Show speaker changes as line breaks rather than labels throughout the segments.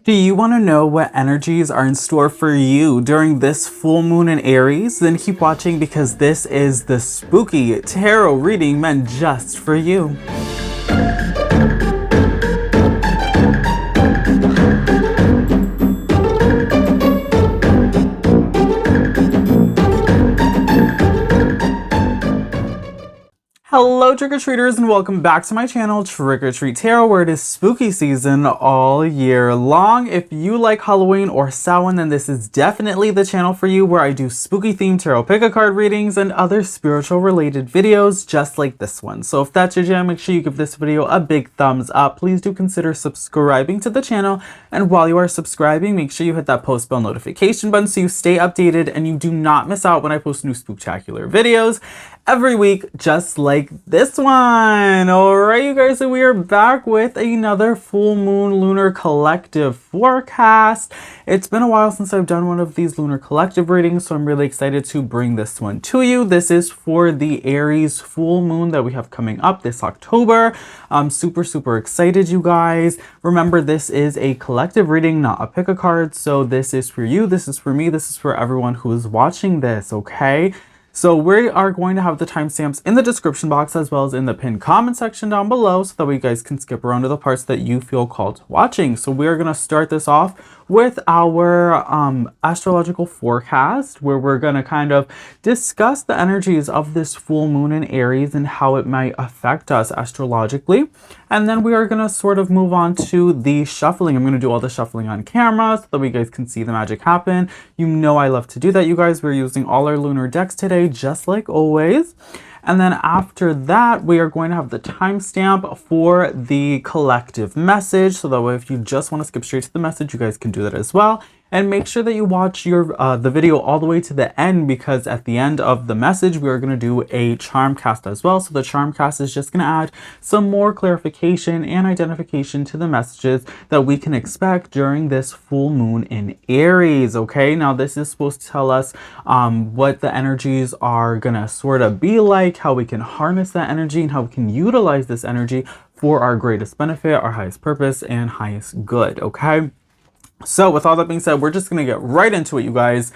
Do you want to know what energies are in store for you during this full moon in Aries? Then keep watching because this is the spooky tarot reading meant just for you. Hello trick-or-treaters and welcome back to my channel TrickrTreatTarot, where it is spooky season all year long. If you like Halloween or Samhain, then this is definitely the channel for you, where I do spooky themed tarot pick-a-card readings and other spiritual related videos just like this one. So if that's your jam, make sure you give this video a big thumbs up. Please do consider subscribing to the channel, and while you are subscribing, make sure you hit that post bell notification button so you stay updated and you do not miss out when I post new spooktacular videos every week, just like this one. All right, you guys, so we are back with another full moon lunar collective forecast. It's been a while since I've done one of these lunar collective readings, so I'm really excited to bring this one to you. This is for the Aries full moon that we have coming up this October. I'm super excited, you guys. Remember, this is a collective reading, not a pick a card. So this is for you, this is for me, this is for everyone who is watching this, okay? So we are going to have the timestamps in the description box as well as in the pinned comment section down below, so that way you guys can skip around to the parts that you feel called watching. So we are going to start this off with our astrological forecast, where we're going to kind of discuss the energies of this full moon in Aries and how it might affect us astrologically. And then we are going to sort of move on to the shuffling. I'm going to do all the shuffling on camera so that you guys can see the magic happen. You know I love to do that, you guys. We're using all our lunar decks today, just like always. And then after that, we are going to have the timestamp for the collective message. So that way, if you just want to skip straight to the message, you guys can do that as well. And make sure that you watch the video all the way to the end, because at the end of the message, we are going to do a charm cast as well. So the charm cast is just going to add some more clarification and identification to the messages that we can expect during this full moon in Aries. Okay, now this is supposed to tell us what the energies are going to sort of be like, how we can harness that energy, and how we can utilize this energy for our greatest benefit, our highest purpose, and highest good. Okay. So with all that being said, we're just going to get right into it, you guys,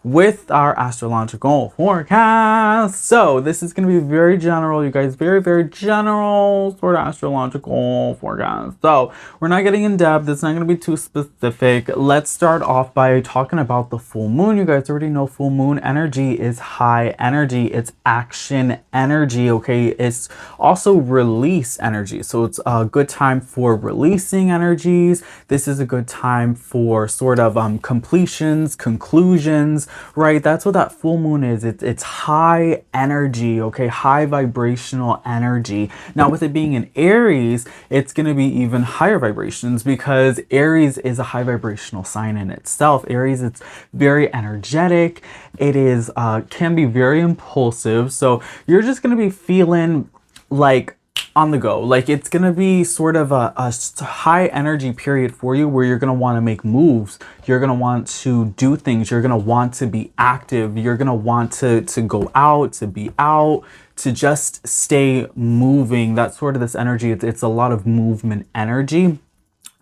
with our astrological forecast. So this is going to be very general, you guys, very general sort of astrological forecast. So we're not getting in depth. It's not going to be too specific. Let's start off by talking about the full moon. You guys already know full moon energy is high energy. It's action energy. Okay. It's also release energy. So it's a good time for releasing energies. This is a good time for sort of completions, conclusions, right? That's what that full moon is. It's high energy, okay? High vibrational energy. Now with it being in Aries, it's going to be even higher vibrations, because Aries is a high vibrational sign in itself. Aries, it's very energetic. It is can be very impulsive. So you're just going to be feeling like on the go. Like it's going to be sort of a high energy period for you, where you're going to want to make moves. You're going to want to do things. You're going to want to be active. You're going to want to go out, to be out, to just stay moving. That's sort of this energy. It's a lot of movement energy.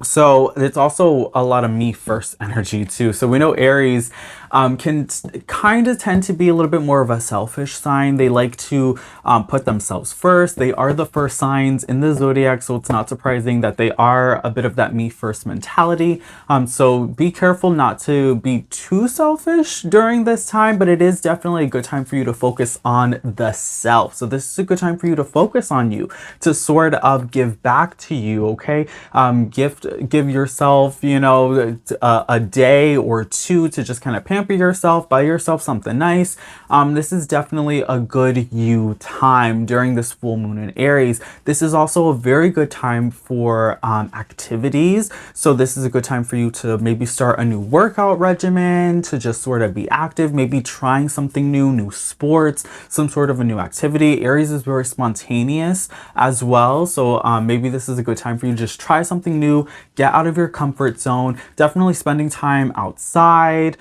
So it's also a lot of me first energy too. So we know Aries can kind of tend to be a little bit more of a selfish sign. They like to put themselves first. They are the first signs in the zodiac, so it's not surprising that they are a bit of that me first mentality. So be careful not to be too selfish during this time, but it is definitely a good time for you to focus on the self. So this is a good time for you to focus on you, to sort of give back to you, okay? Give yourself, you know, a day or two to just kind of pamper yourself, buy yourself something nice. This is definitely a good you time during this full moon in Aries. This is also a very good time for activities. So this is a good time for you to maybe start a new workout regimen, to just sort of be active, maybe trying something new sports, some sort of a new activity. Aries is very spontaneous as well. So maybe this is a good time for you to just try something new, get out of your comfort zone. Definitely spending time outside,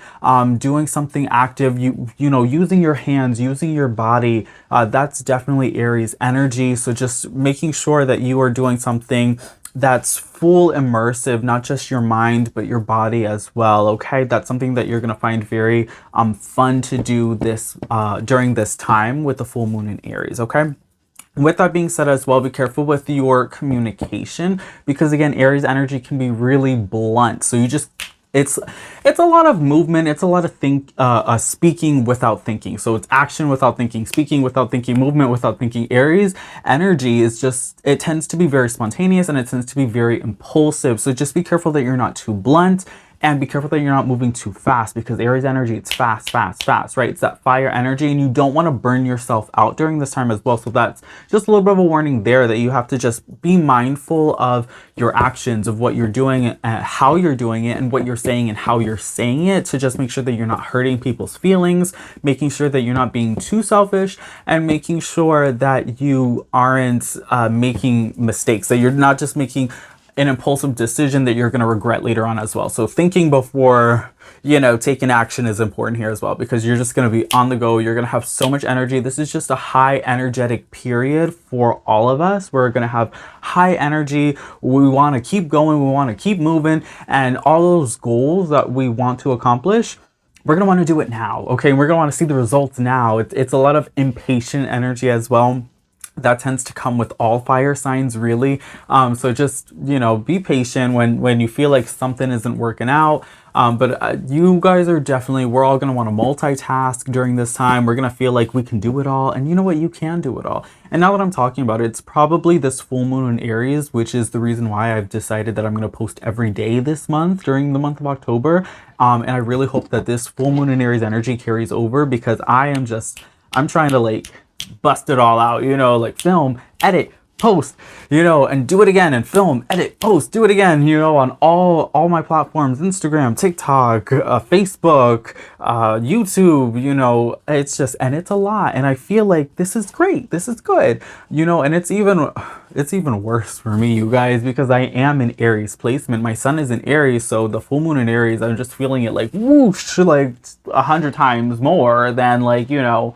doing something active, you know, using your hands, using your body. That's definitely Aries energy. So just making sure that you are doing something that's full immersive, not just your mind, but your body as well. Okay. That's something that you're going to find very fun to do this during this time with the full moon in Aries. Okay. With that being said as well, be careful with your communication, because again, Aries energy can be really blunt. So you just, it's a lot of movement. It's a lot of speaking without thinking. So it's action without thinking, speaking without thinking, movement without thinking. Aries energy is just, it tends to be very spontaneous and it tends to be very impulsive. So just be careful that you're not too blunt. And be careful that you're not moving too fast, because Aries energy, it's fast, fast, fast, right? It's that fire energy, and you don't want to burn yourself out during this time as well. So that's just a little bit of a warning there, that you have to just be mindful of your actions, of what you're doing, how you're doing it, and what you're saying and how you're saying it, to just make sure that you're not hurting people's feelings, making sure that you're not being too selfish, and making sure that you aren't making mistakes, that you're not just making an impulsive decision that you're going to regret later on as well. So thinking before, you know, taking action is important here as well, because you're just going to be on the go. You're going to have so much energy. This is just a high energetic period for all of us. We're going to have high energy. We want to keep going. We want to keep moving, and all those goals that we want to accomplish, we're going to want to do it now. Okay. We're going to want to see the results now. It's a lot of impatient energy as well. That tends to come with all fire signs, really. So just, you know, be patient when you feel like something isn't working out. But you guys are definitely, we're all going to want to multitask during this time. We're going to feel like we can do it all. And you know what? You can do it all. And now that I'm talking about it, it's probably this full moon in Aries, which is the reason why I've decided that I'm going to post every day this month during the month of October. And I really hope that this full moon in Aries energy carries over, because I'm trying to like bust it all out, you know, like film, edit, post, you know, and do it again, and film, edit, post, do it again, you know, on all my platforms, Instagram, TikTok, Facebook, YouTube, you know. It's just, and it's a lot, and I feel like this is great, this is good, you know. And it's even worse for me, you guys, because I am in Aries placement. My sun is in Aries, so the full moon in Aries, I'm just feeling it like whoosh, like 100 times more than, like, you know,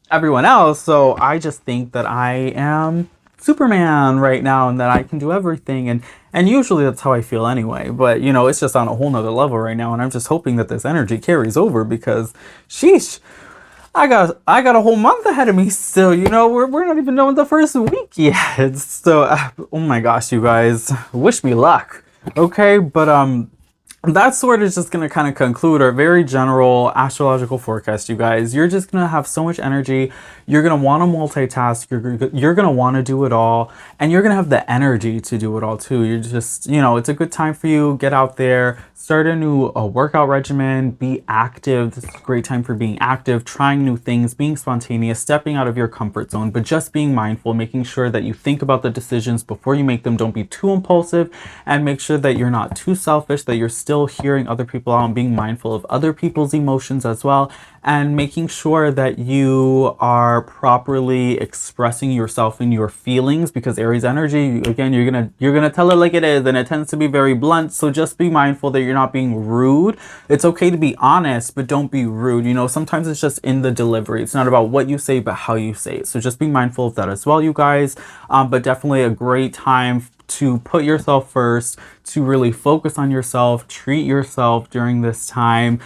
everyone else. So I just think that I am Superman right now, and that I can do everything, and usually that's how I feel anyway, but you know, it's just on a whole nother level right now, and I'm just hoping that this energy carries over, because sheesh, I got a whole month ahead of me still, you know. We're not even done with the first week yet. So oh my gosh, you guys, wish me luck. Okay, but that sort of just going to kind of conclude our very general astrological forecast, you guys. You're just going to have so much energy. You're going to want to multitask. You're going to want to do it all. And you're going to have the energy to do it all too. You're just, you know, it's a good time for you. Get out there, start a new workout regimen, be active. This is a great time for being active, trying new things, being spontaneous, stepping out of your comfort zone, but just being mindful, making sure that you think about the decisions before you make them. Don't be too impulsive, and make sure that you're not too selfish, that you're still hearing other people out and being mindful of other people's emotions as well, and making sure that you are properly expressing yourself and your feelings, because Aries energy, again, you're gonna tell it like it is, and it tends to be very blunt. So just be mindful that you're not being rude. It's okay to be honest, but don't be rude. You know, sometimes it's just in the delivery. It's not about what you say, but how you say it. So just be mindful of that as well, you guys. But definitely a great time to put yourself first, to really focus on yourself, treat yourself during this time,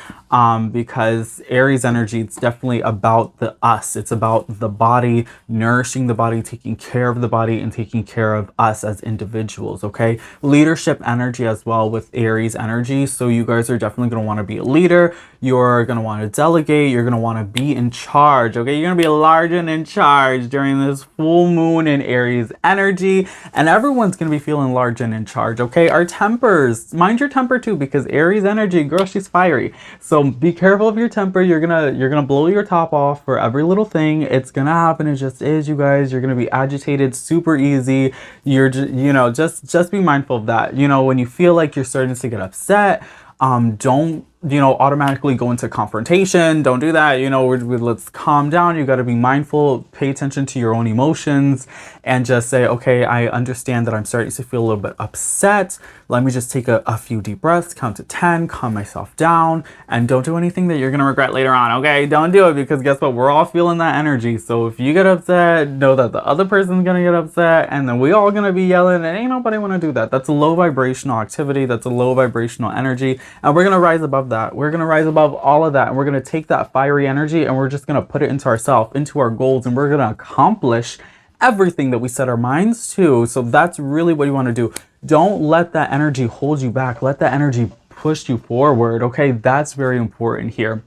because Aries energy, it's definitely about the us. It's about the body, nourishing the body, taking care of the body, and taking care of us as individuals. Okay, leadership energy as well with Aries energy. So you guys are definitely going to want to be a leader. You're going to want to delegate. You're going to want to be in charge. Okay, you're going to be large and in charge during this full moon in Aries energy, and everyone's going to be feeling large and in charge. Okay, our tempers, mind your temper too, because Aries energy, girl, she's fiery. So be careful of your temper. You're gonna blow your top off for every little thing. It's gonna happen. It just is, you guys. You're gonna be agitated super easy. You're just, you know, just be mindful of that. You know, when you feel like you're starting to get upset, don't automatically go into confrontation. Don't do that. Let's calm down. You got to be mindful, pay attention to your own emotions, and just say, okay, I understand that I'm starting to feel a little bit upset. Let me just take a few deep breaths, count to 10, calm myself down, and don't do anything that you're going to regret later on. Okay, don't do it, because guess what? We're all feeling that energy. So if you get upset, know that the other person's going to get upset, and then we all going to be yelling, and ain't nobody want to do that. That's a low vibrational activity. That's a low vibrational energy, and we're going to rise above that. We're going to rise above all of that, and we're going to take that fiery energy, and we're just going to put it into ourselves, into our goals, and we're going to accomplish everything that we set our minds to. So that's really what you want to do. Don't let that energy hold you back. Let that energy push you forward. Okay, that's very important here.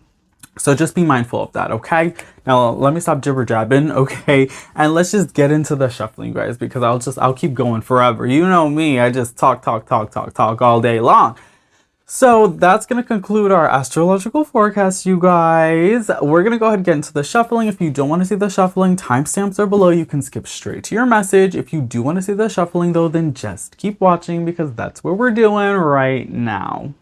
So just be mindful of that. Okay, now let me stop jibber jabbing. Okay, and let's just get into the shuffling, guys, because I'll keep going forever. You know me, I just talk all day long. So that's going to conclude our astrological forecast, you guys. We're going to go ahead and get into the shuffling. If you don't want to see the shuffling, timestamps are below. You can skip straight to your message. If you do want to see the shuffling, though, then just keep watching, because that's what we're doing right now.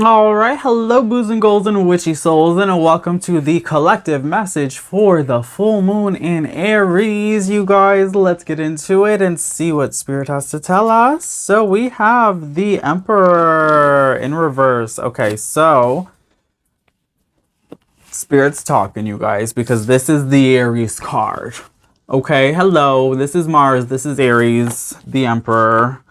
All right, hello boos and golds and witchy souls, and welcome to the collective message for the full moon in Aries. You guys, let's get into it and see what Spirit has to tell us. So we have the Emperor in reverse. Okay, so Spirit's talking, you guys, because this is the Aries card. Okay, hello, this is Mars, this is Aries, the Emperor.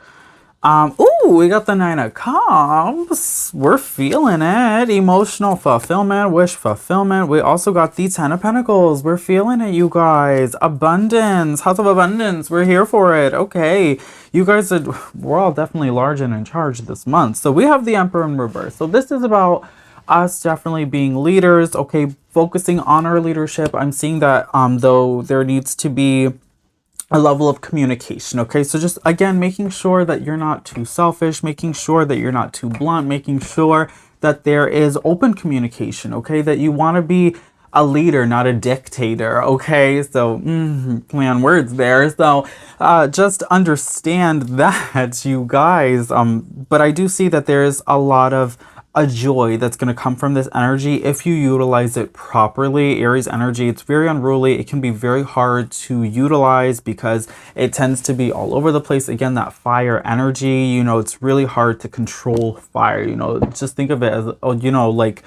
Ooh, we got the Nine of Cups. We're feeling it. Emotional fulfillment, wish fulfillment. We also got the Ten of Pentacles. We're feeling it, you guys. Abundance, House of Abundance. We're here for it. Okay, you guys, we're all definitely large and in charge this month. So we have the Emperor in reverse. So this is about us definitely being leaders. Okay, focusing on our leadership. I'm seeing that though there needs to be a level of communication. Okay, so just again making sure that you're not too selfish, making sure that you're not too blunt, making sure that there is open communication. Okay, that you want to be a leader, not a dictator. Okay, so play on words there. So just understand that, you guys. But I do see that there's a lot of a joy that's going to come from this energy if you utilize it properly. Aries energy, it's very unruly. It can be very hard to utilize because it tends to be all over the place. Again, that fire energy, you know, it's really hard to control fire. You know, just think of it as, you know, like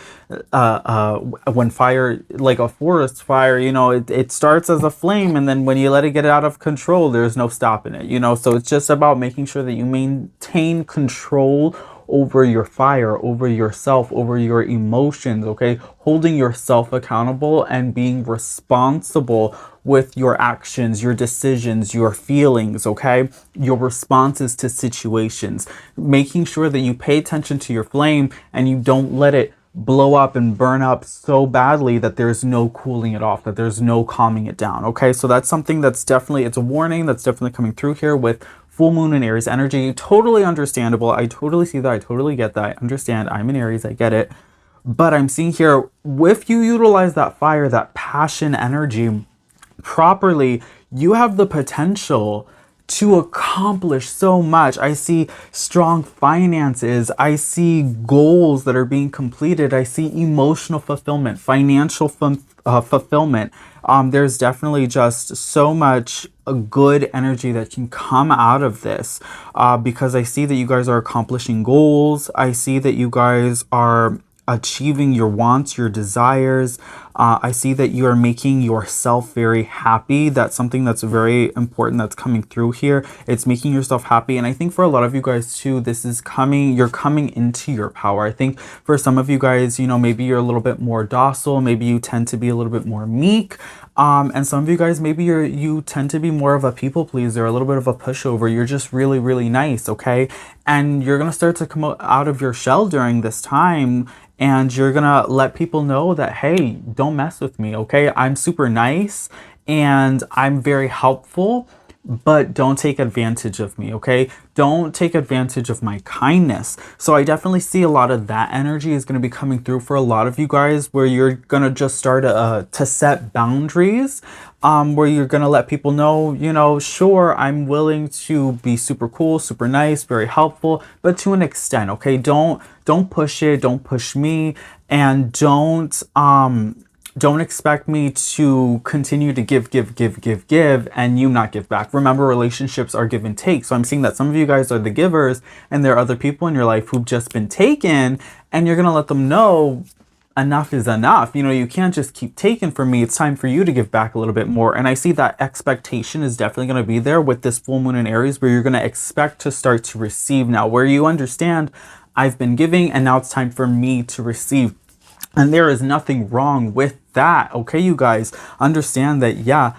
when fire, like a forest fire, you know, it starts as a flame, and then when you let it get out of control, there's no stopping it, you know. So it's just about making sure that you maintain control over your fire, over yourself, over your emotions. Okay, holding yourself accountable and being responsible with your actions, your decisions, your feelings. Okay, your responses to situations, making sure that you pay attention to your flame and you don't let it blow up and burn up so badly that there's no cooling it off, that there's no calming it down. Okay, so that's something that's definitely, it's a warning that's definitely coming through here with full moon and Aries energy. Totally understandable. I totally see that. I totally get that. I understand. I'm an Aries. I get it. But I'm seeing here, if you utilize that fire, that passion energy properly, you have the potential to accomplish so much. I see strong finances. I see goals that are being completed. I see emotional fulfillment, financial fulfillment. There's definitely just so much good energy that can come out of this, because I see that you guys are accomplishing goals. I see that you guys are achieving your wants, your desires. I see that you are making yourself very happy. That's something that's very important that's coming through here. It's making yourself happy. And I think for a lot of you guys too, this is coming, you're coming into your power. I think for some of you guys, you know, maybe you're a little bit more docile. Maybe you tend to be a little bit more meek. And some of you guys, maybe you tend to be more of a people pleaser, a little bit of a pushover. You're just really, really nice. Okay. And you're going to start to come out of your shell during this time. And you're going to let people know that, hey, don't mess with me, okay? I'm super nice and I'm very helpful, but don't take advantage of me, okay? Don't take advantage of my kindness. So I definitely see a lot of that energy is going to be coming through for a lot of you guys, where you're going to just start to set boundaries, where you're going to let people know, you know, sure, I'm willing to be super cool, super nice, very helpful, but to an extent, okay? Don't push it, don't push me, and don't expect me to continue to give, and you not give back. Remember, relationships are give and take. So I'm seeing that some of you guys are the givers, and there are other people in your life who've just been taken, and you're going to let them know enough is enough. You know, you can't just keep taking from me. It's time for you to give back a little bit more. And I see that expectation is definitely going to be there with this full moon in Aries, where you're going to expect to start to receive now, where you understand I've been giving and now it's time for me to receive. And there is nothing wrong with that. Okay, you guys understand that, yeah,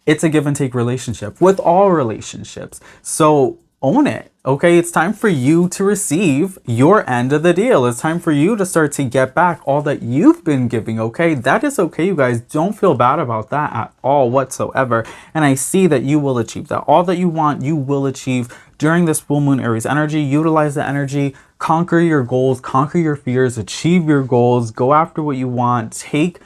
it's a give and take relationship with all relationships. So own it. Okay, it's time for you to receive your end of the deal. It's time for you to start to get back all that you've been giving. Okay, that is okay, you guys. Don't feel bad about that at all whatsoever. And I see that you will achieve that. All that you want, you will achieve during this full moon Aries energy. Utilize the energy, conquer your goals, conquer your fears, achieve your goals, go after what you want, take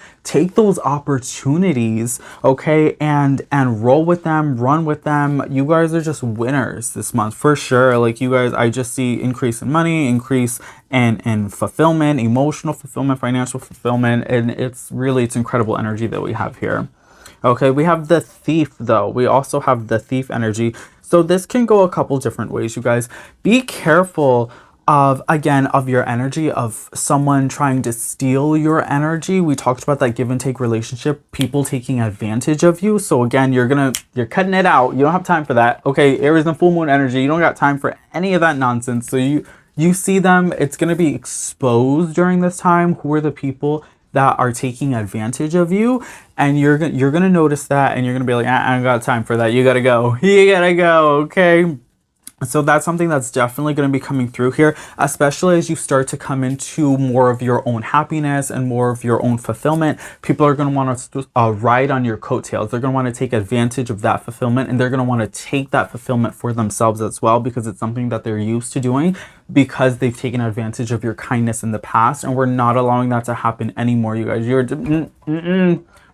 those opportunities, okay, and roll with them, run with them. You guys are just winners this month for sure. Like, you guys, I just see increase in money, increase in fulfillment, emotional fulfillment, financial fulfillment, and it's incredible energy that we have here. Okay, we have the Thief though. We also have the Thief energy. So this can go a couple different ways, you guys. Be careful of your energy, of someone trying to steal your energy. We talked about that give and take relationship, people taking advantage of you. So again, you're cutting it out. You don't have time for that. Okay, Aries and full moon energy, you don't got time for any of that nonsense. So you see them, it's going to be exposed during this time. Who are the people that are taking advantage of you? And you're gonna notice that, and you're gonna be like, I don't got time for that. You gotta go. You gotta go. Okay. So that's something that's definitely going to be coming through here, especially as you start to come into more of your own happiness and more of your own fulfillment. People are going to want to ride on your coattails. They're going to want to take advantage of that fulfillment, and they're going to want to take that fulfillment for themselves as well, because it's something that they're used to doing, because they've taken advantage of your kindness in the past, and we're not allowing that to happen anymore, you guys.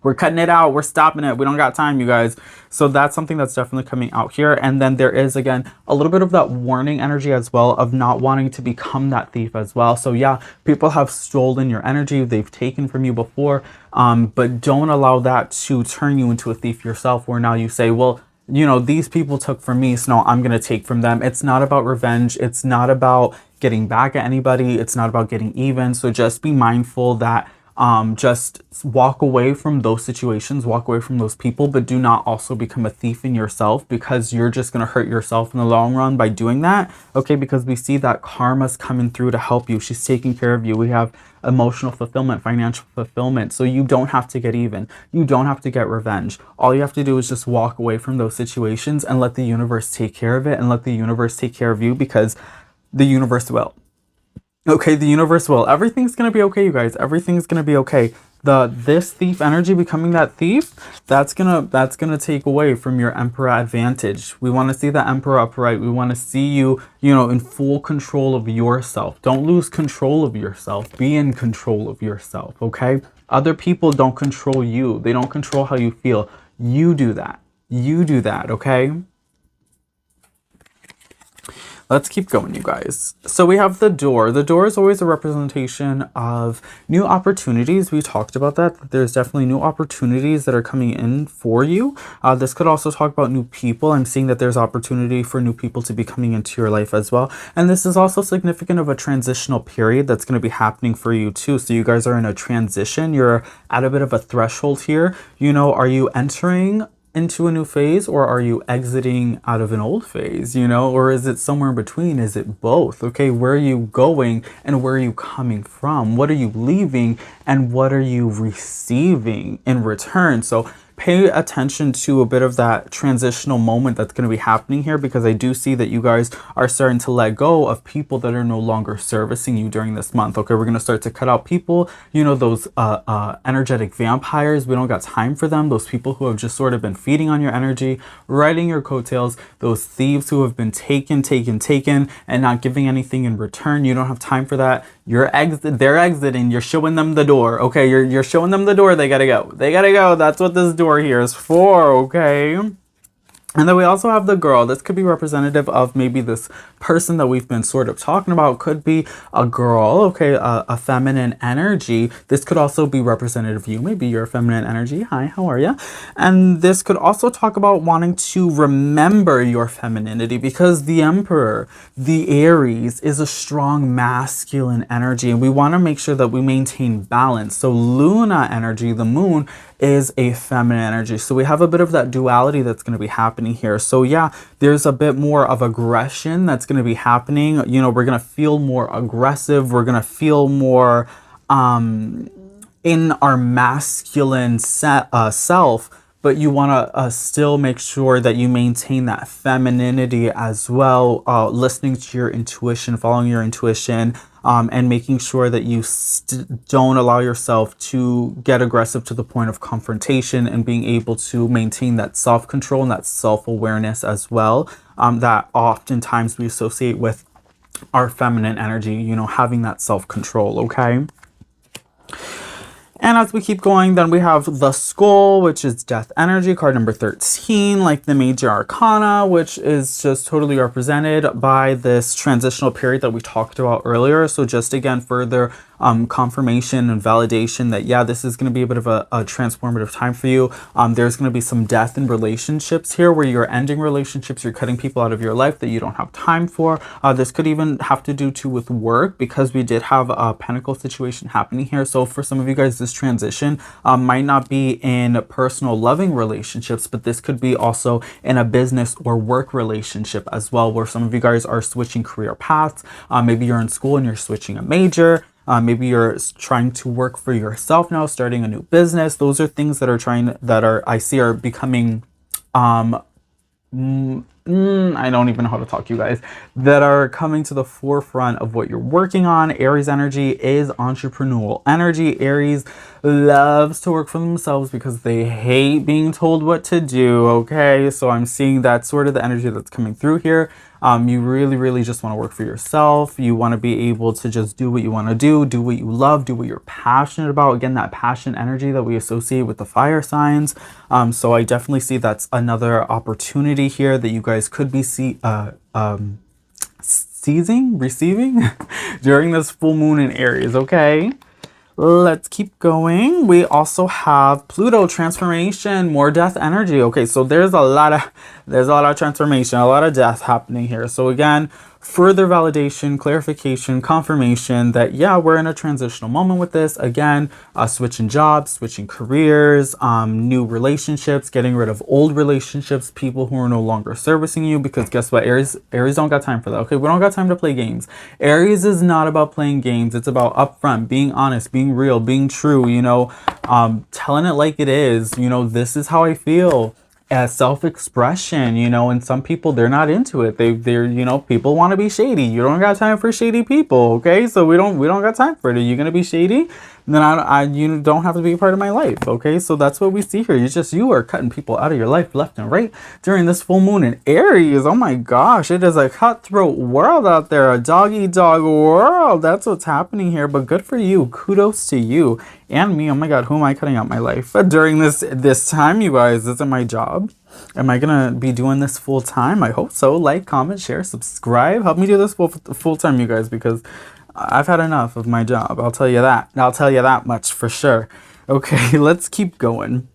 We're cutting it out. We're stopping it. We don't got time, you guys. So that's something that's definitely coming out here. And then there is, again, a little bit of that warning energy as well, of not wanting to become that thief as well. So yeah, people have stolen your energy. They've taken from you before, but don't allow that to turn you into a thief yourself, where now you say, well, you know, these people took from me, so now I'm going to take from them. It's not about revenge. It's not about getting back at anybody. It's not about getting even. So just be mindful that just walk away from those situations, walk away from those people, but do not also become a thief in yourself, because you're just going to hurt yourself in the long run by doing that. Okay, because we see that karma's coming through to help you. She's taking care of you. We have emotional fulfillment, financial fulfillment. So you don't have to get even. You don't have to get revenge. All you have to do is just walk away from those situations and let the universe take care of it, and let the universe take care of you, because the universe will. Okay, the universe will. Everything's gonna be okay, you guys. Everything's gonna be okay. This thief energy becoming that thief, that's gonna take away from your emperor advantage. We want to see the emperor upright. We want to see you, you know, in full control of yourself. Don't lose control of yourself. Be in control of yourself, okay? Other people don't control you. They don't control how you feel. You do that. You do that, okay? Let's keep going, you guys. So we have the door. The door is always a representation of new opportunities. We talked about that. There's definitely new opportunities that are coming in for you. This could also talk about new people. I'm seeing that there's opportunity for new people to be coming into your life as well. And this is also significant of a transitional period that's going to be happening for you too. So you guys are in a transition. You're at a bit of a threshold here. You know, are you entering into a new phase, or are you exiting out of an old phase, you know, or is it somewhere in between? Is it both? Okay, where are you going and where are you coming from? What are you leaving and what are you receiving in return? So pay attention to a bit of that transitional moment that's going to be happening here, because I do see that you guys are starting to let go of people that are no longer servicing you during this month. Okay, we're going to start to cut out people, you know, those energetic vampires. We don't got time for them. Those people who have just sort of been feeding on your energy, riding your coattails, those thieves who have been taken and not giving anything in return. You don't have time for that. They're exiting. You're showing them the door. Okay, you're showing them the door. They gotta go. They gotta go. That's what this door here is for. Okay. And then we also have the girl. This could be representative of maybe this person that we've been sort of talking about. Could be a girl, okay, a feminine energy. This could also be representative of you. Maybe you're a feminine energy. Hi, how are you? And this could also talk about wanting to remember your femininity, because the Emperor, the Aries, is a strong masculine energy. And we want to make sure that we maintain balance. So Luna energy, the moon, is a feminine energy. So we have a bit of that duality that's going to be happening here. So yeah, there's a bit more of aggression that's going to be happening. You know, we're going to feel more aggressive. We're going to feel more in our masculine self, but you want to still make sure that you maintain that femininity as well, listening to your intuition, following your intuition, and making sure that you don't allow yourself to get aggressive to the point of confrontation, and being able to maintain that self-control and that self-awareness as well, that oftentimes we associate with our feminine energy, you know, having that self-control, okay? And as we keep going, then we have the Skull, which is death energy, card number 13, like the major arcana, which is just totally represented by this transitional period that we talked about earlier. So just again, further confirmation and validation that, yeah, this is going to be a bit of a transformative time for you. There's going to be some death in relationships here, where you're ending relationships, you're cutting people out of your life that you don't have time for. This could even have to do too with work, because we did have a pentacle situation happening here. So for some of you guys, this transition might not be in personal loving relationships, but this could be also in a business or work relationship as well, where some of you guys are switching career paths. Maybe you're in school and you're switching a major. Maybe you're trying to work for yourself now, starting a new business. Those are things that I see are becoming, I don't even know how to talk, you guys, that are coming to the forefront of what you're working on. Aries energy is entrepreneurial energy. Aries loves to work for themselves because they hate being told what to do, okay? So I'm seeing that sort of the energy that's coming through here. You really just want to work for yourself. You want to be able to just do what you want to do what you love, do what you're passionate about. Again, that passion energy that we associate with the fire signs. So I definitely see that's another opportunity here that you guys could be receiving during this full moon in Aries, okay? Let's keep going. We also have Pluto transformation, more death energy. Okay, so there's a lot of transformation, a lot of death happening here. So again, further validation, clarification, confirmation that, yeah, we're in a transitional moment with this. Again, switching jobs, switching careers, new relationships, getting rid of old relationships, people who are no longer servicing you, because guess what? Aries don't got time for that. Okay, we don't got time to play games. Aries is not about playing games. It's about upfront, being honest, being real, being true, you know, telling it like it is. You know, this is how I feel. self-expression, you know, and some people, they're not into it. They're, you know, people want to be shady. You don't got time for shady people, okay? So we don't got time for it. Are you gonna be shady? Then you don't have to be a part of my life, okay? So that's what we see here. You are cutting people out of your life left and right during this full moon in Aries. Oh my gosh, it is a cutthroat world out there, a dog-eat-dog world. That's what's happening here, but good for you. Kudos to you and me. Oh my god, who am I cutting out my life during this time, you guys? This isn't my job. Am I gonna be doing this full time? I hope so. Like, comment, share, subscribe. Help me do this full time, you guys, because I've had enough of my job. I'll tell you that. I'll tell you that much for sure. Okay, let's keep going.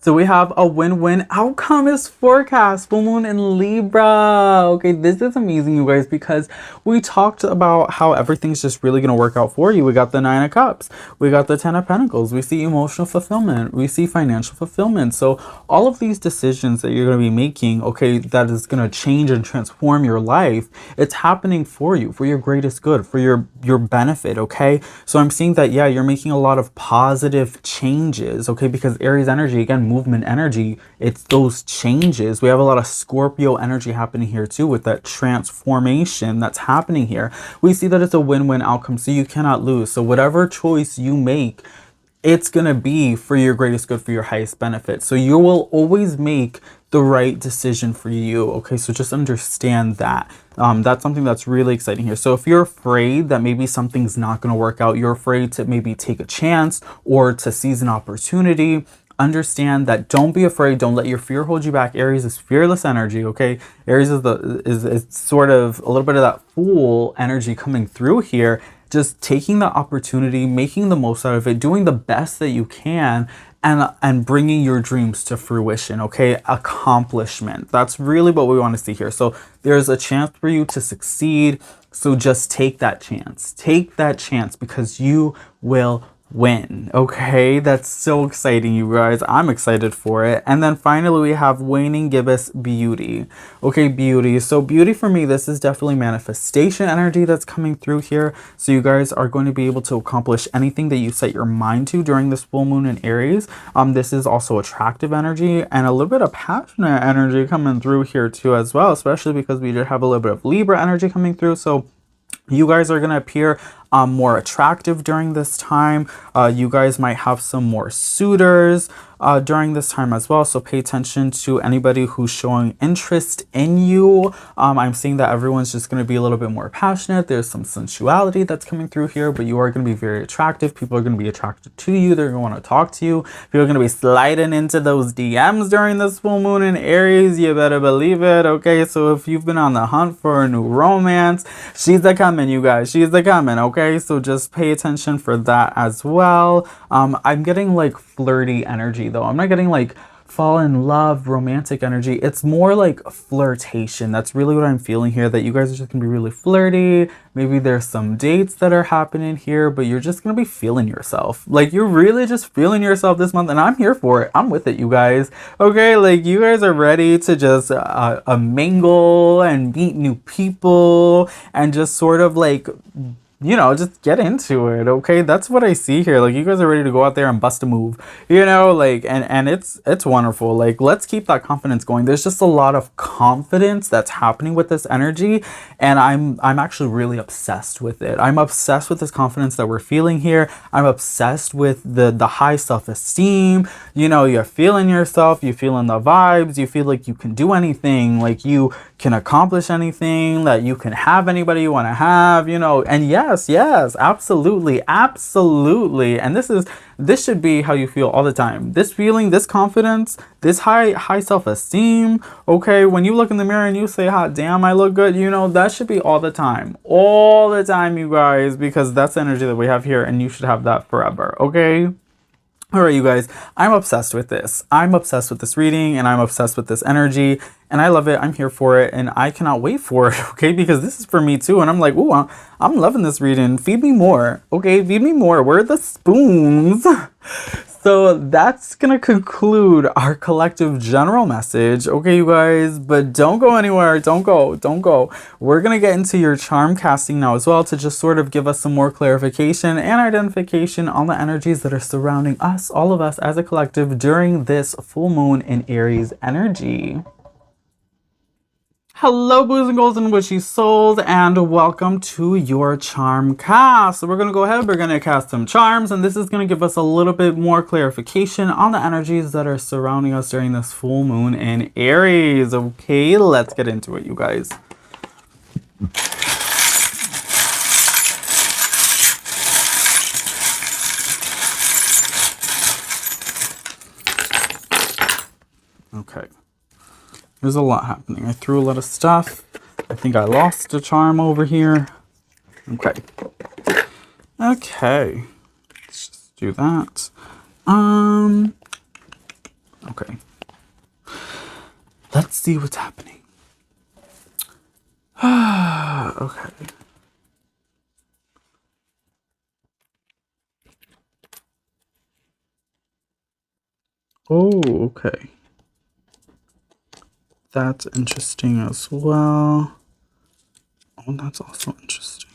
So we have a win-win outcome is forecast. Full moon in Libra. Okay, this is amazing, you guys, because we talked about how everything's just really going to work out for you. We got the 9 of Cups. We got the 10 of Pentacles. We see emotional fulfillment. We see financial fulfillment. So all of these decisions that you're going to be making, okay, that is going to change and transform your life. It's happening for you, for your greatest good, for your benefit, okay? So I'm seeing that, yeah, you're making a lot of positive changes, okay? Because Aries energy, again, movement energy, it's those changes. We have a lot of Scorpio energy happening here too with that transformation that's happening here. We see that it's a win-win outcome, so you cannot lose. So whatever choice you make, it's going to be for your greatest good, for your highest benefit. So you will always make the right decision for you. Okay, so just understand that. That's something that's really exciting here. So if you're afraid that maybe something's not going to work out, you're afraid to maybe take a chance or to seize an opportunity, understand that. Don't be afraid. Don't let your fear hold you back. Aries is fearless energy, okay? Aries is sort of a little bit of that fool energy coming through here. Just taking the opportunity, making the most out of it, doing the best that you can, and bringing your dreams to fruition, okay? Accomplishment. That's really what we want to see here. So there's a chance for you to succeed. So just take that chance. Take that chance because you will win. Okay, that's so exciting, you guys. I'm excited for it. And then finally we have waning gibbous beauty. Okay, beauty. So beauty for me, this is definitely manifestation energy that's coming through here. So you guys are going to be able to accomplish anything that you set your mind to during this full moon in Aries. This is also attractive energy and a little bit of passionate energy coming through here too as well, especially because we did have a little bit of Libra energy coming through. So you guys are going to appear more attractive during this time. You guys might have some more suitors during this time as well. So pay attention to anybody who's showing interest in you. I'm seeing that everyone's just going to be a little bit more passionate. There's some sensuality that's coming through here, but you are going to be very attractive. People are going to be attracted to you. They're going to want to talk to you. People are going to be sliding into those DMs during this full moon in Aries. You better believe it. Okay, so if you've been on the hunt for a new romance, she's a coming, you guys. She's a coming. Okay, so just pay attention for that as well. I'm getting like flirty energy though. I'm not getting like fall in love romantic energy. It's more like flirtation. That's really what I'm feeling here, that you guys are just gonna be really flirty. Maybe there's some dates that are happening here, but you're just gonna be feeling yourself. Like you're really just feeling yourself this month, and I'm here for it. I'm with it, you guys. Okay, like you guys are ready to just mingle and meet new people and just sort of like, you know, just get into it. Okay, that's what I see here. Like you guys are ready to go out there and bust a move, you know, like and it's wonderful. Like let's keep that confidence going. There's just a lot of confidence that's happening with this energy, and I'm actually really obsessed with it. I'm obsessed with this confidence that we're feeling here. I'm obsessed with the high self-esteem. You know, you're feeling yourself, you're feeling the vibes, you feel like you can do anything, like you can accomplish anything, that you can have anybody you want to have, you know. And yes, absolutely. And this should be how you feel all the time. This feeling, this confidence, this high self-esteem. Okay, when you look in the mirror and you say, hot damn, I look good, you know, that should be all the time, you guys, because that's the energy that we have here, and you should have that forever. Okay. All right, you guys, I'm obsessed with this. I'm obsessed with this reading, and I'm obsessed with this energy, and I love it. I'm here for it, and I cannot wait for it, okay? Because this is for me too, and I'm like, ooh, I'm loving this reading. Feed me more, okay? Feed me more. Where are the spoons? So that's gonna conclude our collective general message. Okay, you guys, but don't go anywhere. Don't go. We're gonna get into your charm casting now as well to just sort of give us some more clarification and identification on the energies that are surrounding us, all of us as a collective during this full moon in Aries energy. Hello, boos and ghouls and witchy souls, and welcome to your charm cast. So we're going to go ahead, we're going to cast some charms, and this is going to give us a little bit more clarification on the energies that are surrounding us during this full moon in Aries. Okay, let's get into it, you guys. Okay. There's a lot happening. I threw a lot of stuff. I think I lost a charm over here. Okay. Okay. Let's just do that. Okay. Let's see what's happening. Okay. Oh, okay. That's interesting as well. Oh, that's also interesting.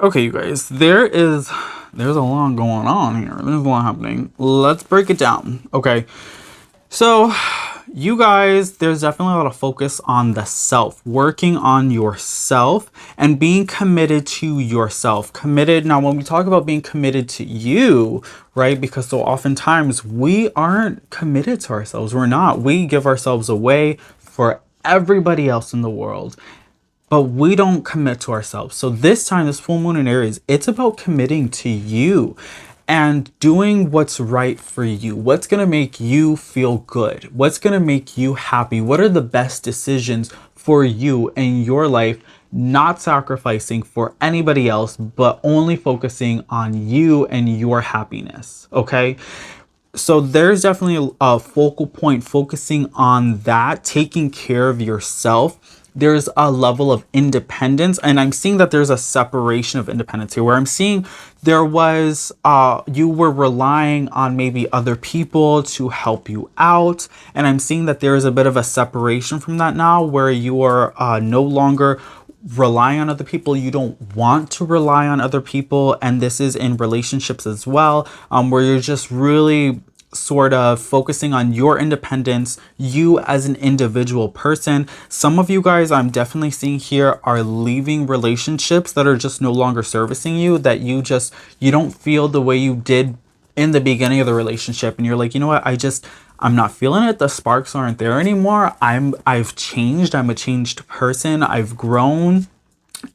Okay, you guys, there's a lot going on here. There's a lot happening. Let's break it down. Okay. So, you guys, there's definitely a lot of focus on the self, working on yourself and being committed to yourself. Committed. Now, when we talk about being committed to you, right? Because so oftentimes we aren't committed to ourselves. We're not. We give ourselves away for everybody else in the world, but we don't commit to ourselves. So this time, this full moon in Aries, it's about committing to you and doing what's right for you. What's going to make you feel good? What's going to make you happy? What are the best decisions for you in your life? Not sacrificing for anybody else, but only focusing on you and your happiness. Okay. So there's definitely a focal point focusing on that, taking care of yourself. There's a level of independence, and I'm seeing that there's a separation of independence here, where I'm seeing there was you were relying on maybe other people to help you out, and I'm seeing that there is a bit of a separation from that now, where you are no longer relying on other people. You don't want to rely on other people, and this is in relationships as well, where you're just really sort of focusing on your independence, you as an individual person. Some of you guys I'm definitely seeing here are leaving relationships that are just no longer servicing you, that you don't feel the way you did in the beginning of the relationship, and you're like, you know what, I'm not feeling it. The sparks aren't there anymore. I've changed. I'm a changed person. I've grown.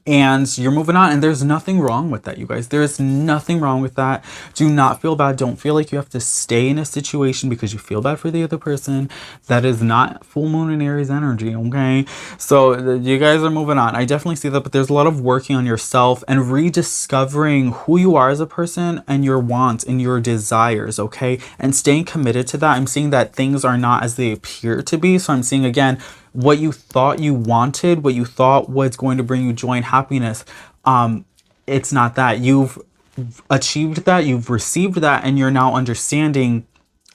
And you're moving on, and there's nothing wrong with that, you guys. There's nothing wrong with that. Do not feel bad. Don't feel like you have to stay in a situation because you feel bad for the other person. That is not full moon in Aries energy, okay? So you guys are moving on. I definitely see that, but there's a lot of working on yourself and rediscovering who you are as a person and your wants and your desires, okay? And staying committed to that. I'm seeing that things are not as they appear to be. So I'm seeing, again, what you thought you wanted, what you thought was going to bring you joy and happiness, it's not that. You've achieved that, you've received that, and you're now understanding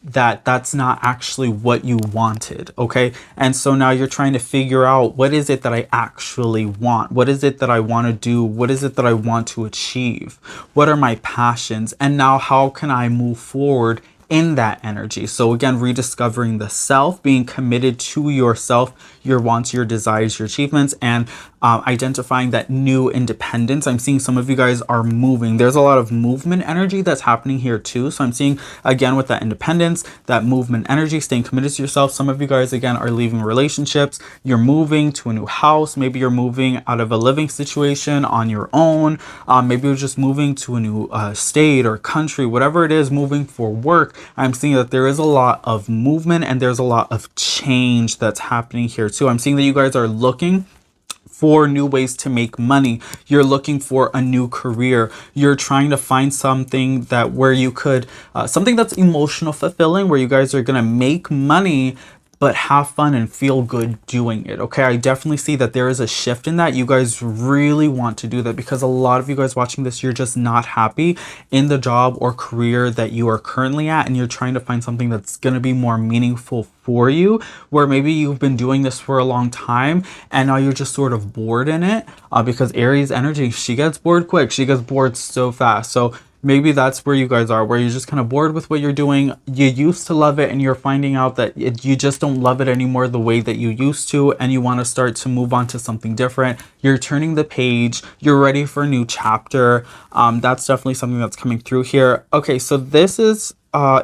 that that's not actually what you wanted, okay? And so now you're trying to figure out, what is it that I actually want? What is it that I want to do? What is it that I want to achieve? What are my passions? And now how can I move forward in that energy? So again, rediscovering the self, being committed to yourself, your wants, your desires, your achievements, and identifying that new independence. I'm seeing some of you guys are moving. There's a lot of movement energy that's happening here too. So I'm seeing, again, with that independence, that movement energy, staying committed to yourself. Some of you guys, again, are leaving relationships. You're moving to a new house. Maybe you're moving out of a living situation on your own. Maybe you're just moving to a new state or country, whatever it is, moving for work. I'm seeing that there is a lot of movement and there's a lot of change that's happening here too. I'm seeing that you guys are looking for new ways to make money. You're looking for a new career. You're trying to find something that where you could, something that's emotional fulfilling, where you guys are going to make money, but have fun and feel good doing it. Okay, I definitely see that there is a shift in that. You guys really want to do that because a lot of you guys watching this, you're just not happy in the job or career that you are currently at, and you're trying to find something that's going to be more meaningful for you, where maybe you've been doing this for a long time and now you're just sort of bored in it, because Aries energy, she gets bored quick. She gets bored so fast. So maybe that's where you guys are, where you're just kind of bored with what you're doing. You used to love it and you're finding out that you just don't love it anymore the way that you used to, and you want to start to move on to something different. You're turning the page. You're ready for a new chapter. That's definitely something that's coming through here. Okay, so this is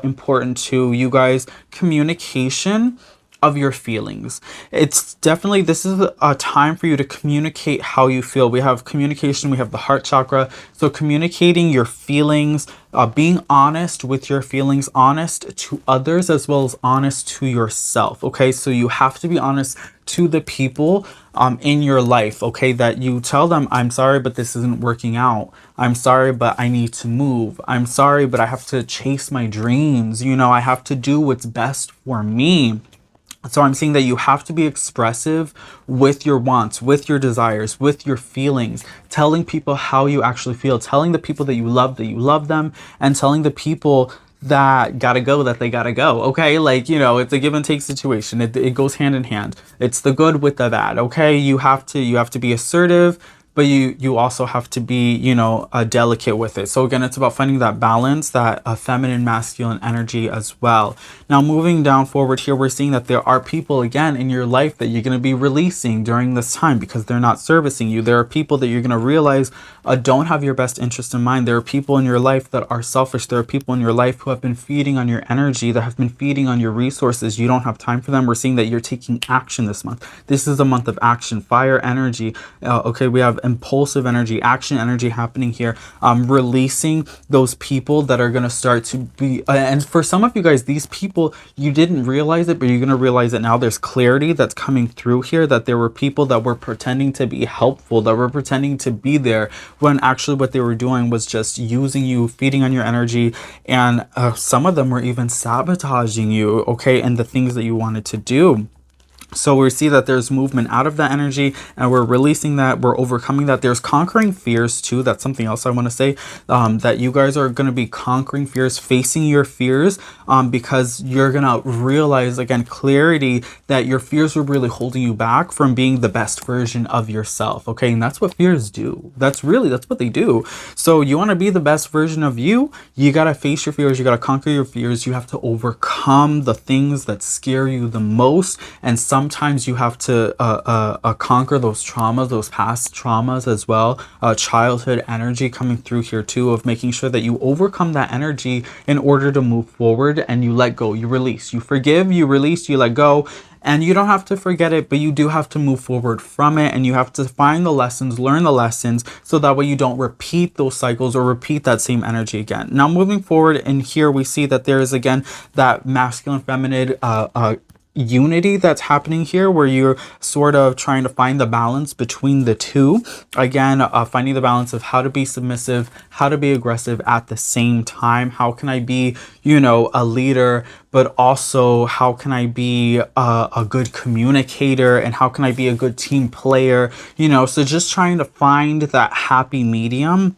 important to you guys. Communication of your feelings. It's definitely, this is a time for you to communicate how you feel. We have communication, we have the heart chakra. So communicating your feelings, being honest with your feelings, honest to others as well as honest to yourself. Okay, so you have to be honest to the people in your life, okay, that you tell them, I'm sorry, but this isn't working out. I'm sorry, but I need to move. I'm sorry, but I have to chase my dreams. You know, I have to do what's best for me. So I'm seeing that you have to be expressive with your wants, with your desires, with your feelings, telling people how you actually feel, telling the people that you love them, and telling the people that gotta go that they gotta go. Okay, like, you know, it's a give and take situation. It goes hand in hand. It's the good with the bad. Okay, you have to be assertive, but you also have to be, you know, delicate with it. So again, it's about finding that balance, that feminine, masculine energy as well. Now, moving down forward here, we're seeing that there are people, again, in your life that you're going to be releasing during this time because they're not servicing you. There are people that you're going to realize don't have your best interest in mind. There are people in your life that are selfish. There are people in your life who have been feeding on your energy, that have been feeding on your resources. You don't have time for them. We're seeing that you're taking action this month. This is a month of action, fire energy. Okay, we have impulsive energy, action energy happening here. Releasing those people that are going to start to be, and for some of you guys, these people, you didn't realize it, but you're going to realize it now. There's clarity that's coming through here, that there were people that were pretending to be helpful, that were pretending to be there, when actually what they were doing was just using you, feeding on your energy, and some of them were even sabotaging you, okay, and the things that you wanted to do. So we see that there's movement out of that energy, and we're releasing that, we're overcoming that. There's conquering fears too. That's something else I want to say, that you guys are going to be conquering fears, facing your fears, because you're going to realize, again, clarity, that your fears were really holding you back from being the best version of yourself. Okay, and that's what fears do. That's what they do. So you want to be the best version of you, you got to face your fears, you got to conquer your fears, you have to overcome the things that scare you the most. And sometimes you have to conquer those traumas, those past traumas as well. Childhood energy coming through here too, of making sure that you overcome that energy in order to move forward, and you let go, you release, you forgive, you release, you let go. And you don't have to forget it, but you do have to move forward from it, and you have to find the lessons, learn the lessons, so that way you don't repeat those cycles or repeat that same energy again. Now, moving forward, and here we see that there is, again, that masculine, feminine unity that's happening here, where you're sort of trying to find the balance between the two. Again, finding the balance of how to be submissive, how to be aggressive at the same time. How can I be, you know, a leader, but also how can I be a good communicator, and how can I be a good team player, you know? So just trying to find that happy medium.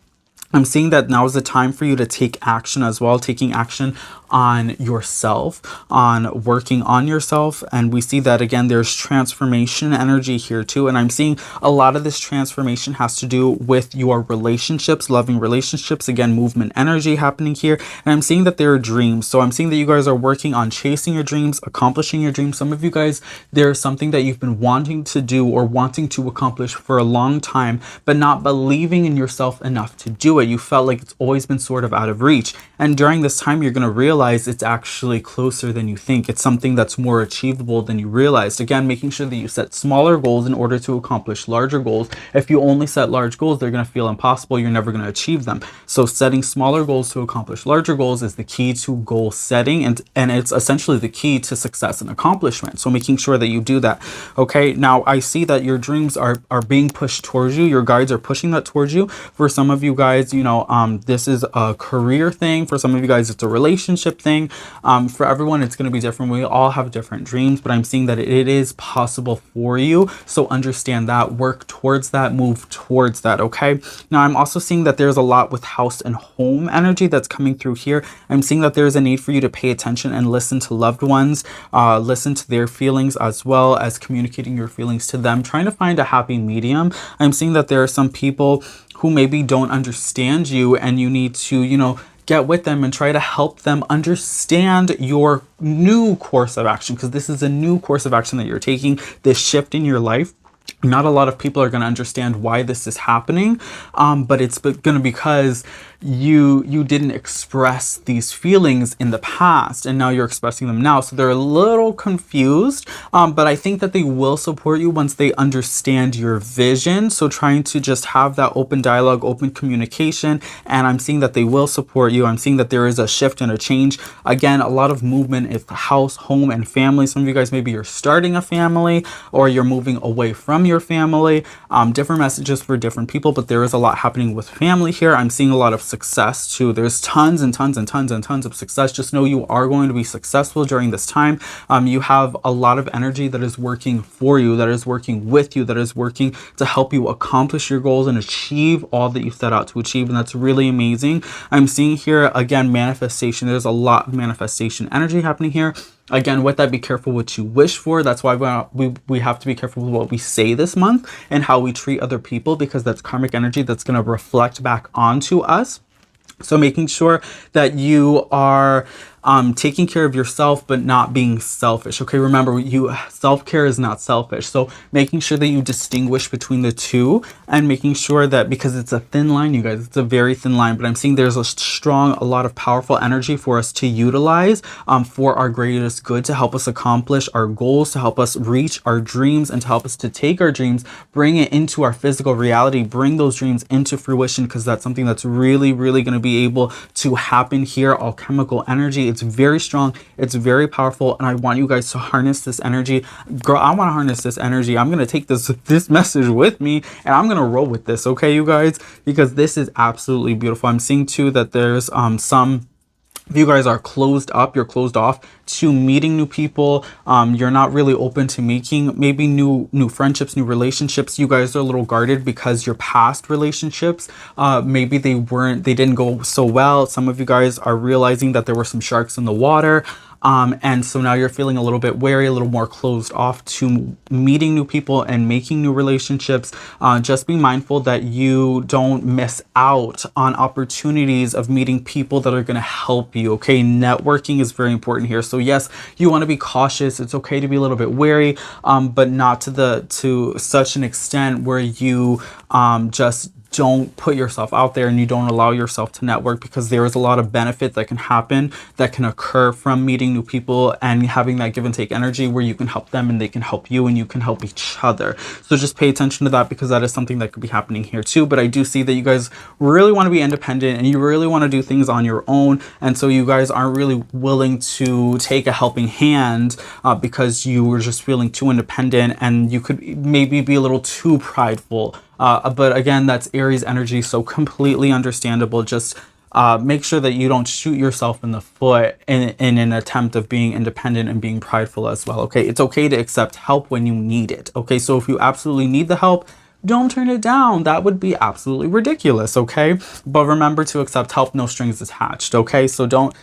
I'm seeing that now is the time for you to take action as well, taking action on yourself, on working on yourself. And we see that, again, there's transformation energy here too. And I'm seeing a lot of this transformation has to do with your relationships, loving relationships. Again, movement energy happening here. And I'm seeing that there are dreams. So I'm seeing that you guys are working on chasing your dreams, accomplishing your dreams. Some of you guys, there's something that you've been wanting to do or wanting to accomplish for a long time, but not believing in yourself enough to do it. You felt like it's always been sort of out of reach. And during this time, you're going to realize it's actually closer than you think. It's something that's more achievable than you realized. Again, making sure that you set smaller goals in order to accomplish larger goals. If you only set large goals, they're going to feel impossible. You're never going to achieve them. So setting smaller goals to accomplish larger goals is the key to goal setting, and it's essentially the key to success and accomplishment. So making sure that you do that. Okay, now I see that your dreams are being pushed towards you. Your guides are pushing that towards you. For some of you guys, you know, this is a career thing. For some of you guys, it's a relationship relationship thing. For everyone, it's going to be different. We all have different dreams, but I'm seeing that it is possible for you. So understand that, work towards that, move towards that. Okay. Now I'm also seeing that there's a lot with house and home energy that's coming through here. I'm seeing that there's a need for you to pay attention and listen to loved ones, listen to their feelings as well as communicating your feelings to them, trying to find a happy medium. I'm seeing that there are some people who maybe don't understand you, and you need to, you know, get with them and try to help them understand your new course of action, because this is a new course of action that you're taking, this shift in your life. Not a lot of people are going to understand why this is happening, but it's going to be because you didn't express these feelings in the past, and now you're expressing them now. So they're a little confused, but I think that they will support you once they understand your vision. So trying to just have that open dialogue, open communication, and I'm seeing that they will support you. I'm seeing that there is a shift and a change. Again, a lot of movement is the house, home, and family. Some of you guys, maybe you're starting a family or you're moving away from your family. Different messages for different people, but there is a lot happening with family here. I'm seeing a lot of success too. There's tons and tons and tons and tons of success. Just know you are going to be successful during this time. You have a lot of energy that is working for you, that is working with you, that is working to help you accomplish your goals and achieve all that you set out to achieve. And that's really amazing. I'm seeing here, again, manifestation. There's a lot of manifestation energy happening here. Again, with that, be careful what you wish for. That's why we have to be careful with what we say this month and how we treat other people, because that's karmic energy that's going to reflect back onto us. So making sure that you are taking care of yourself, but not being selfish. Okay, remember, self-care is not selfish. So making sure that you distinguish between the two, and making sure that, because it's a thin line, you guys, it's a very thin line, but I'm seeing there's a lot of powerful energy for us to utilize for our greatest good, to help us accomplish our goals, to help us reach our dreams, and to help us to take our dreams, bring it into our physical reality, bring those dreams into fruition, because that's something that's really, really going to be able to happen here. Alchemical energy. It's very strong. It's very powerful. And I want you guys to harness this energy. Girl, I want to harness this energy. I'm going to take this message with me, and I'm going to roll with this. Okay, you guys, because this is absolutely beautiful. I'm seeing too that there's some if you guys are closed up, you're closed off to meeting new people. You're not really open to making maybe new friendships, new relationships. You guys are a little guarded because your past relationships, maybe they didn't go so well. Some of you guys are realizing that there were some sharks in the water. And so now you're feeling a little bit wary, a little more closed off to meeting new people and making new relationships. Just be mindful that you don't miss out on opportunities of meeting people that are going to help you. Okay, networking is very important here. So yes, you want to be cautious. It's okay to be a little bit wary, but not to such an extent where you just don't put yourself out there and you don't allow yourself to network, because there is a lot of benefit that can happen, that can occur from meeting new people and having that give and take energy where you can help them and they can help you and you can help each other. So just pay attention to that, because that is something that could be happening here too. But I do see that you guys really want to be independent and you really want to do things on your own. And so you guys aren't really willing to take a helping hand because you were just feeling too independent, and you could maybe be a little too prideful. But again, that's Aries energy, so completely understandable. Just make sure that you don't shoot yourself in the foot in an attempt of being independent and being prideful as well. Okay, it's okay to accept help when you need it. Okay, so if you absolutely need the help, don't turn it down. That would be absolutely ridiculous. Okay, but remember to accept help, no strings attached. Okay, so don't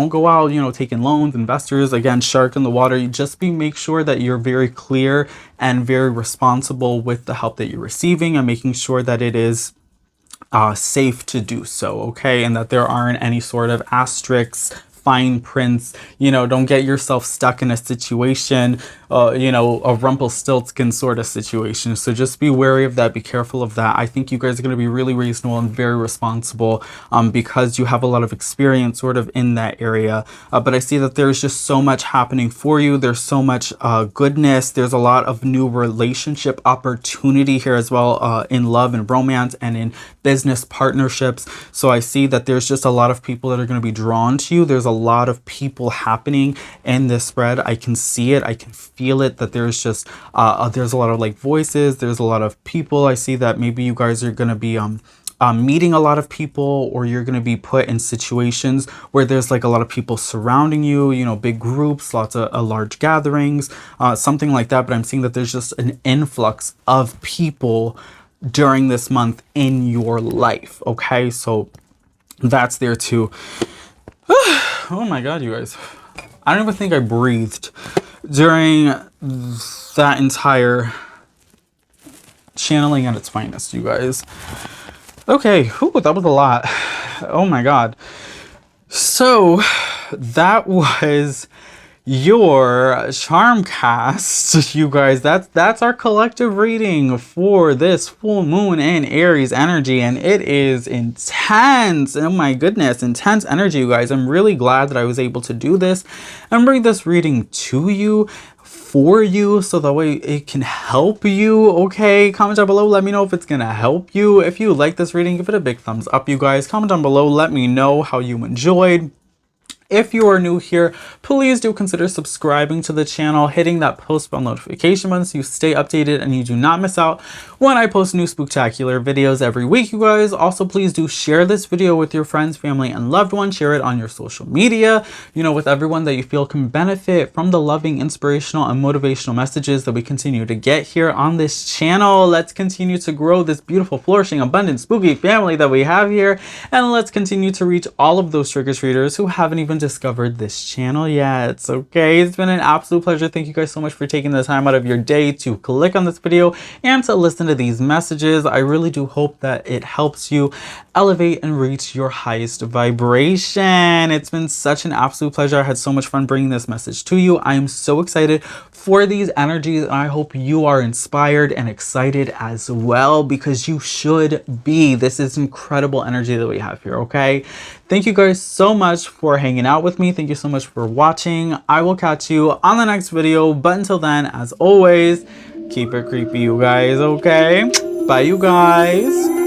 go out, taking loans, investors, again, shark in the water. You just make sure that you're very clear and very responsible with the help that you're receiving, and making sure that it is safe to do so, okay? And that there aren't any sort of asterisks, fine prints, don't get yourself stuck in a situation, a Rumpelstiltskin sort of situation. So just be wary of that. Be careful of that. I think you guys are going to be really reasonable and very responsible because you have a lot of experience sort of in that area. But I see that there's just so much happening for you. There's so much goodness. There's a lot of new relationship opportunity here as well, in love and romance and in business partnerships. So I see that there's just a lot of people that are going to be drawn to you. There's a lot of people happening in this spread. I can see it. I can feel it, that there's just there's a lot of voices. There's a lot of people. I see that maybe you guys are going to be meeting a lot of people, or you're going to be put in situations where there's like a lot of people surrounding you, you know, big groups, lots of large gatherings, something like that. But I'm seeing that there's just an influx of people during this month in your life. Okay, so that's there too. Oh my God, you guys. I don't even think I breathed during that entire channeling at its finest, you guys. Okay, whew, that was a lot. Oh my God. So that was your charm cast, you guys. That's our collective reading for this full moon in Aries energy, and it is intense. Oh my goodness, intense energy, you guys. I'm really glad that I was able to do this and bring this reading to you, for you, so that way it can help you. Okay, comment down below, let me know if it's gonna help you. If you like this reading, give it a big thumbs up, you guys. Comment down below, let me know how you enjoyed. If you are new here, please do consider subscribing to the channel, hitting that post bell notification button so you stay updated and you do not miss out when I post new spooktacular videos every week, you guys. Also, please do share this video with your friends, family, and loved ones. Share it on your social media, you know, with everyone that you feel can benefit from the loving, inspirational, and motivational messages that we continue to get here on this channel. Let's continue to grow this beautiful, flourishing, abundant, spooky family that we have here. And let's continue to reach all of those trick-or-treaters who haven't even discovered this channel yet. Okay, it's been an absolute pleasure. Thank you guys so much for taking the time out of your day to click on this video and to listen to these messages. I really do hope that it helps you elevate and reach your highest vibration. It's been such an absolute pleasure. I had so much fun bringing this message to you. I am so excited for these energies, and I hope you are inspired and excited as well, because you should be. This is incredible energy that we have here. Okay, thank you guys so much for hanging out with me. Thank you so much for watching. I will catch you on the next video, but until then, as always, keep it creepy, you guys. Okay, bye, you guys.